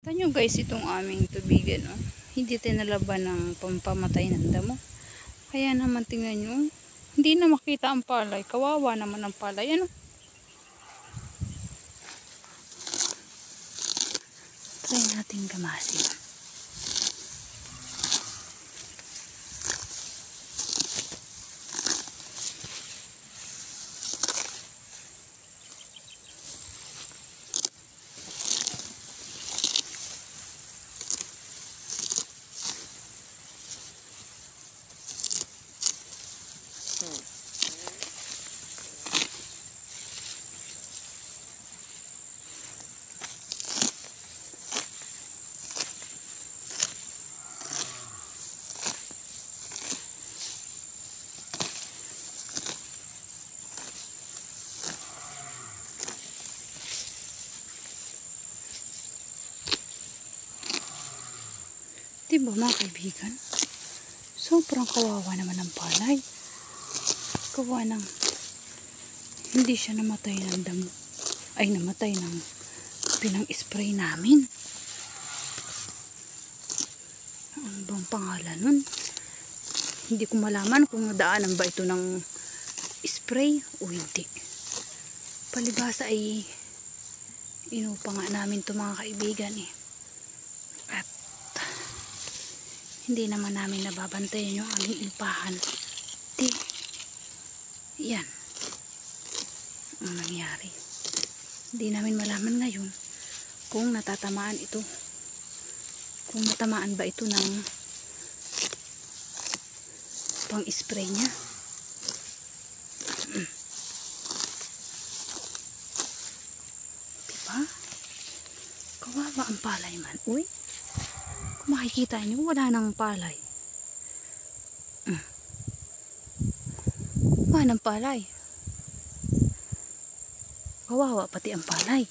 Tanyo guys, itong aming tubigan, oh. Hindi tinalaban ng pampamatay ng damo. Kaya naman tingnan nyo, hindi na makita ang palay. Kawawa naman ang palay, ano? Try natin gamasin. Diba mga kaibigan? Sobrang kawawa naman ang palay. Kawawa ng hindi siya namatay ng damo. Ay, namatay ng pinang-spray namin. Ano bang pangalan nun? Hindi ko malaman kung nadaanan ba ito ng spray o hindi. Palibasa ay inupa nga namin ito mga kaibigan eh. At hindi naman namin nababantayan yung aming impahan. Yan ang nangyari. Hindi namin malaman ngayon kung natatamaan ito, kung natamaan ba ito ng pang spray niya. Diba? Kawawa ang palay man. Uy, kung makikita nyo, wala nang palay. Wala nang palay. Kawawa pati ang palay.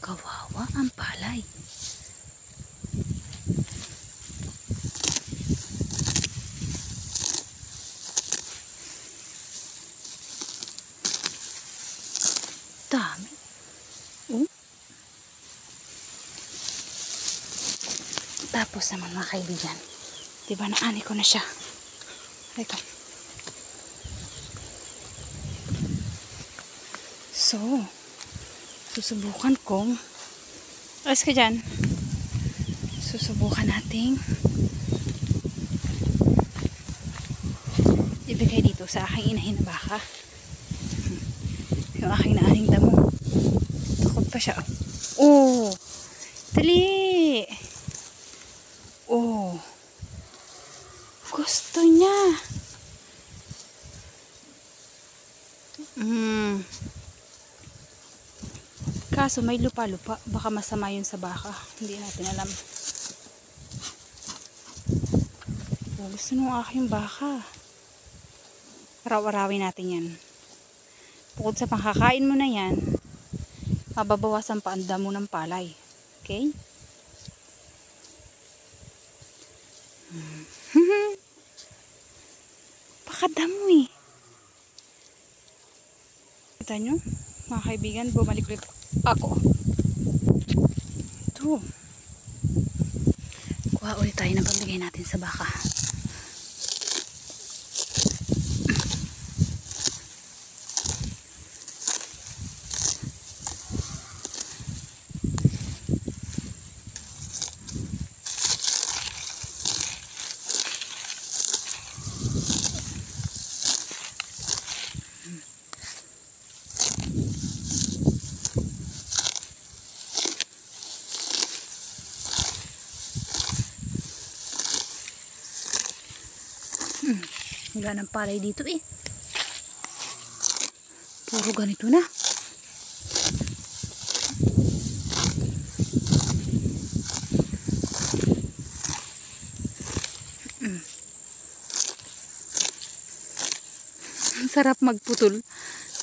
Kawawa ang palay. Dami. Tapos naman mga kaibigan, diba naani ko na siya. Ito. So, susubukan kong alas ka dyan. Susubukan nating ibigay dito sa aking inahin na baka. Yung aking naaning damo. Takot pa siya. Oh! Dali! Oh! Gusto niya! Kaso may lupa-lupa. Baka masama yun sa baka. Hindi natin alam. Oh, gusto nung aking baka. Araw-arawin natin yan. Bukod sa pangkakain mo na yan, mababawasan pa ang damo ng palay. Okay? Pakadamo eh. Kita nyo, mga kaibigan, bumalik ulit ako. Ito. Kuha ulit tayo ng pamigay natin sa baka. Wala ng palay dito eh. Puro ganito na. sarap magputol.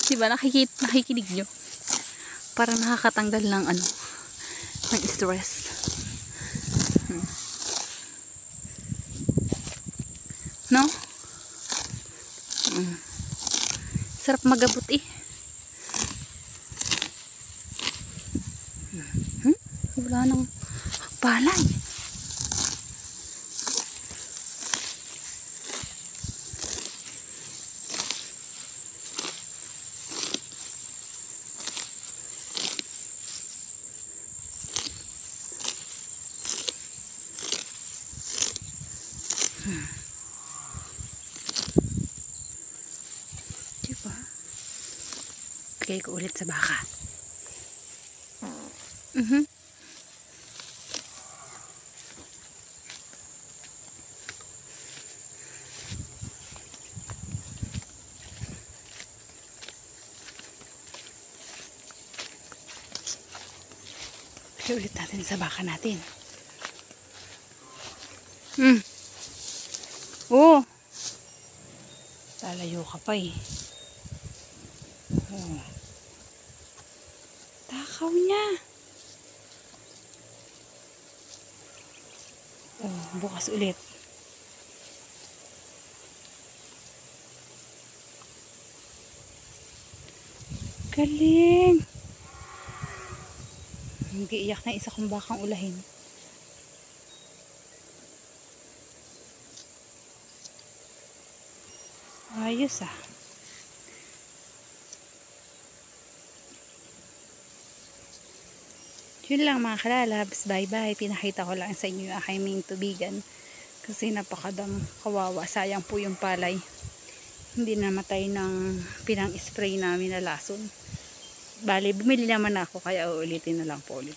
Diba nakikinig nyo? Parang nakakatanggal ng ano, ng stress. No? Sarap magabot eh. Wala nang palay. Diba? Bigay ko ulit sa baka. Bigay ulit natin sa baka natin. Oh, lalayo ka pa eh. Oh. Takaw niya. Oh, bukas ulit. Galing. Hindi iyak na isa kong bakang ulahin. Ayos ah. Yun lang mga kalalabs. Bye bye. Pinakita ko lang sa inyo yung aking tubigan. Kasi napakadam kawawa. Sayang po yung palay. Hindi namatay ng pinang-spray namin na lason. Bali, bumili naman ako. Kaya uulitin na lang po ulit.